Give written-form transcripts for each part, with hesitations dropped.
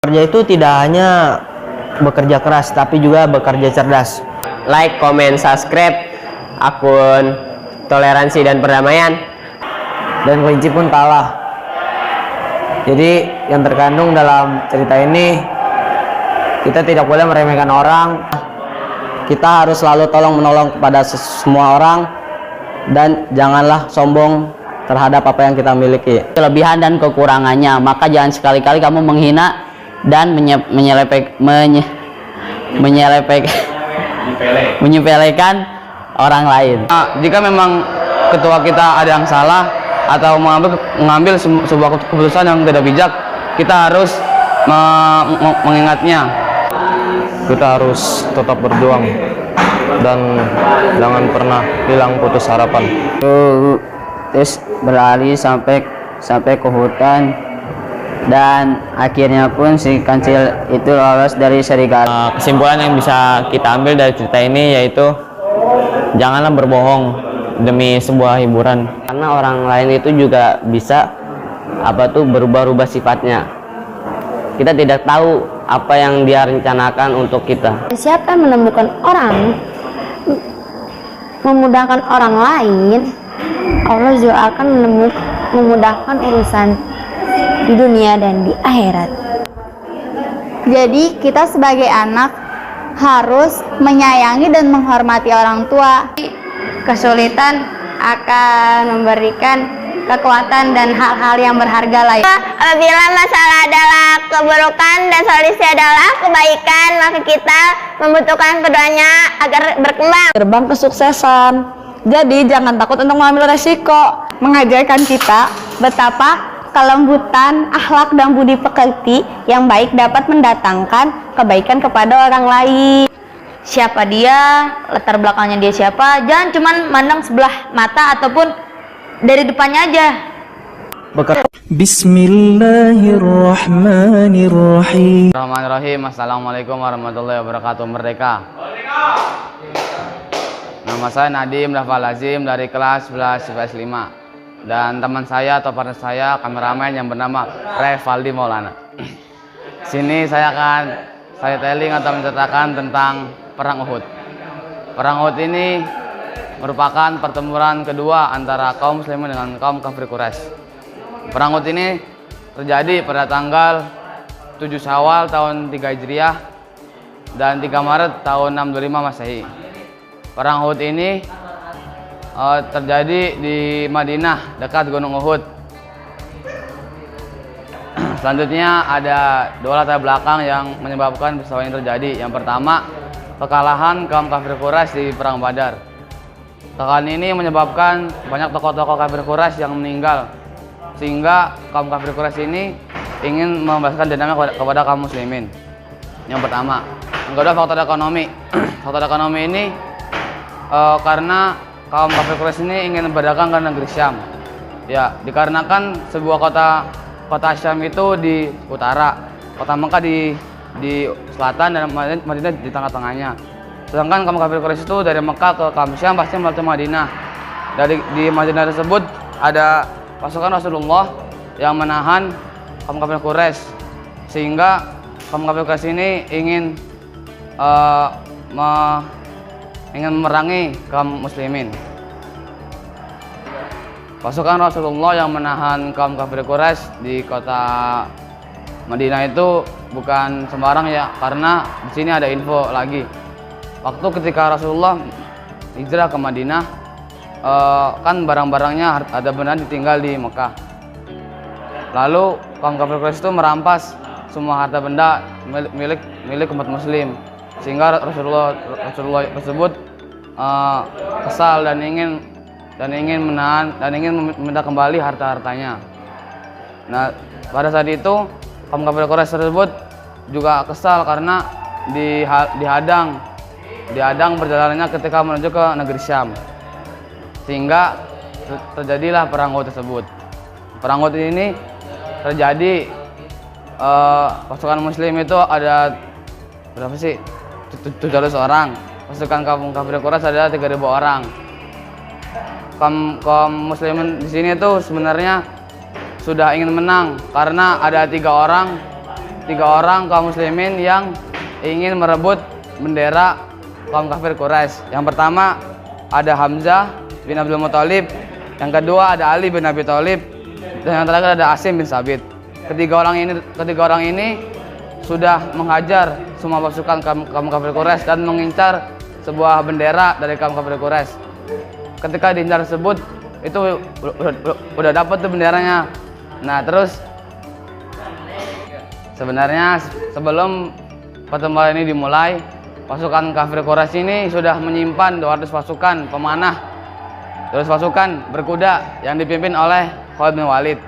Kerja itu tidak hanya bekerja keras, tapi juga bekerja cerdas. Like, comment, subscribe akun Toleransi dan Perdamaian. Dan kelinci pun kalah. Jadi yang terkandung dalam cerita ini, kita tidak boleh meremehkan orang. Kita harus selalu tolong menolong kepada semua orang, dan janganlah sombong terhadap apa yang kita miliki. Kelebihan dan kekurangannya, maka jangan sekali-kali kamu menghina dan menyepelekan orang lain. Jika memang ketua kita ada yang salah atau mengambil sebuah keputusan yang tidak bijak, kita harus mengingatnya. Kita harus tetap berjuang dan jangan pernah hilang putus harapan. Terus berlari sampai ke hutan, dan akhirnya pun si kancil itu lolos dari serigala. Kesimpulan yang bisa kita ambil dari cerita ini yaitu janganlah berbohong demi sebuah hiburan, karena orang lain itu juga bisa berubah-ubah sifatnya. Kita tidak tahu apa yang dia rencanakan untuk kita. Siapa yang menemukan orang, memudahkan orang lain, Allah juga akan memudahkan urusan di dunia dan di akhirat. Jadi kita sebagai anak harus menyayangi dan menghormati orang tua. Kesulitan akan memberikan kekuatan dan hal-hal yang berharga lain. Apabila masalah adalah keburukan dan solusi adalah kebaikan, maka kita membutuhkan keduanya agar berkembang. Gerbang kesuksesan. Jadi jangan takut untuk mengambil resiko. Mengajarkan kita betapa kelembutan, akhlak dan budi pekerti yang baik dapat mendatangkan kebaikan kepada orang lain. Siapa dia, latar belakangnya dia siapa, jangan cuma mandang sebelah mata ataupun dari depannya aja. Bismillahirrahmanirrahim. Assalamualaikum warahmatullahi wabarakatuh. Merdeka. Nama saya Nadim Dafal Lazim dari kelas 11 IPS 5. Dan teman saya atau partner saya, kameramen yang bernama Revaldi Maulana. Sini saya akan telling atau menceritakan tentang Perang Uhud. Perang Uhud ini merupakan pertempuran kedua antara kaum muslimin dengan kaum kafir Quraisy. Perang Uhud ini terjadi pada tanggal 7 Syawal tahun 3 Hijriah dan 3 Maret tahun 625 Masehi. Perang Uhud ini terjadi di Madinah dekat Gunung Uhud. Selanjutnya ada dua latar belakang yang menyebabkan peristiwa ini terjadi. Yang pertama, kekalahan kaum kafir Quraisy di Perang Badar. Kekalahan ini menyebabkan banyak tokoh-tokoh kafir Quraisy yang meninggal, sehingga kaum kafir Quraisy ini ingin membalaskan dendamnya kepada kaum muslimin. Yang pertama. Yang kedua, faktor ekonomi. Faktor ekonomi ini karena kaum kafir Quraisy ini ingin berdagang ke negeri Syam. Ya, dikarenakan sebuah kota Syam itu di utara, kota Mekah di selatan, dan Madinah di tengah-tengahnya. Sedangkan kaum kafir Quraisy itu dari Mekah ke Syam pasti melalui Madinah. Di Madinah tersebut ada pasukan Rasulullah yang menahan kaum kafir Quraisy, sehingga kaum kafir Quraisy ini ingin memerangi kaum muslimin. Pasukan Rasulullah yang menahan kaum kafir Quraisy di kota Madinah itu bukan sembarang ya, karena di sini ada info lagi. Waktu ketika Rasulullah hijrah ke Madinah, kan barang-barangnya ada benar ditinggal di Mekah. Lalu kaum kafir Quraisy itu merampas semua harta benda milik umat muslim, sehingga Rasulullah tersebut kesal dan ingin meminta kembali harta-hartanya. Nah, pada saat itu kaum kafir Quraisy tersebut juga kesal karena dihadang perjalanannya ketika menuju ke negeri Syam, sehingga terjadilah perang Uhud tersebut. Perang Uhud ini terjadi, pasukan muslim itu ada berapa sih? 700 orang. Pasukan kaum kafir Quraisy ada 3.000 orang. Kaum muslimin di sini tuh sebenarnya sudah ingin menang karena ada 3 orang 3 orang kaum muslimin yang ingin merebut bendera kaum kafir Quraisy. Yang pertama ada Hamzah bin Abdul Muthalib, yang kedua ada Ali bin Abi Thalib, dan yang terakhir ada Asim bin Sabit. Ketiga orang ini sudah menghajar semua pasukan kaum kafir Quraisy dan mengincar sebuah bendera dari kaum kafir Quraisy. Ketika diincar tersebut, itu udah dapat tuh benderanya. Nah, terus sebenarnya sebelum pertempuran ini dimulai, pasukan kafir Quraisy ini sudah menyimpan 200 pasukan pemanah, 200 pasukan berkuda yang dipimpin oleh Khalid bin Walid.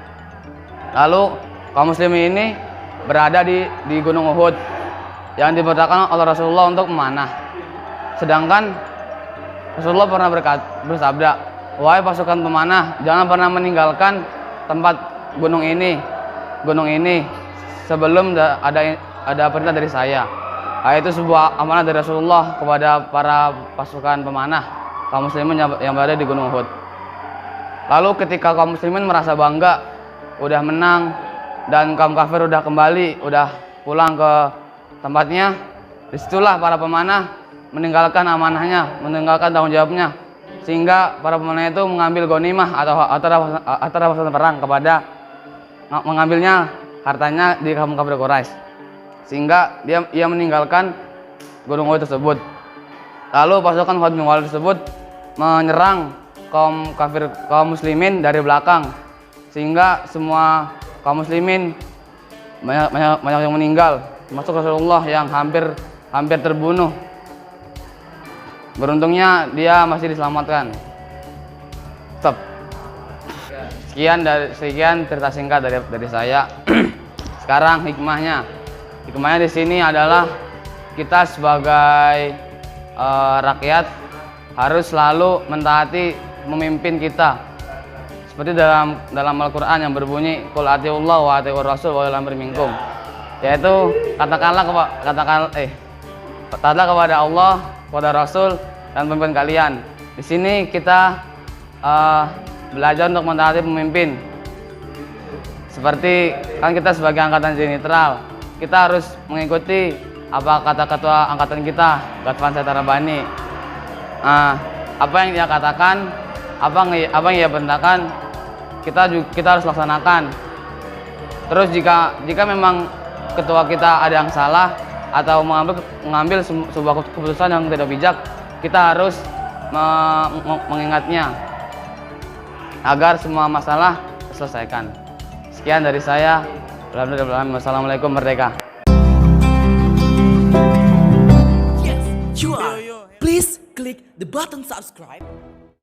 Lalu kaum muslimin ini berada di Gunung Uhud yang diperintahkan oleh Rasulullah untuk memanah. Sedangkan Rasulullah pernah bersabda, "Wahai pasukan pemanah, jangan pernah meninggalkan tempat gunung ini sebelum ada perintah dari saya." Itu sebuah amanah dari Rasulullah kepada para pasukan pemanah kaum muslimin yang berada di Gunung Uhud. Lalu ketika kaum muslimin merasa bangga, udah menang dan kaum kafir udah kembali, udah pulang ke tempatnya, disitulah para pemanah meninggalkan amanahnya, meninggalkan tanggung jawabnya, sehingga para pemanah itu mengambil ghanimah atau rampasan perang kepada mengambilnya hartanya di kaum kafir Quraisy, sehingga ia meninggalkan Gunung Uhud tersebut. Lalu pasukan Khalid bin Walid tersebut menyerang kaum muslimin dari belakang, sehingga semua kaum muslimin banyak yang meninggal, termasuk Rasulullah yang hampir terbunuh. Beruntungnya dia masih diselamatkan. Stop. Sekian cerita singkat dari saya. Sekarang hikmahnya di sini adalah kita sebagai rakyat harus selalu mentaati pemimpin kita. Seperti dalam Al-Qur'an yang berbunyi, "Qul atiullah wa atiur rasul wa ulil amri minkum." Yaitu katakanlah kepada Allah, kepada Rasul dan pemimpin kalian. Di sini kita belajar untuk mentaati pemimpin. Seperti kan kita sebagai angkatan jadi netral, kita harus mengikuti apa kata ketua angkatan kita, Gatvan Setarabani. Apa yang dia katakan, apa yang dia perintahkan, kita harus laksanakan. Terus jika memang ketua kita ada yang salah atau mengambil sebuah keputusan yang tidak bijak, kita harus mengingatnya agar semua masalah diselesaikan. Sekian dari saya. Wassalamualaikum, merdeka. Yes, you are. Please click the button subscribe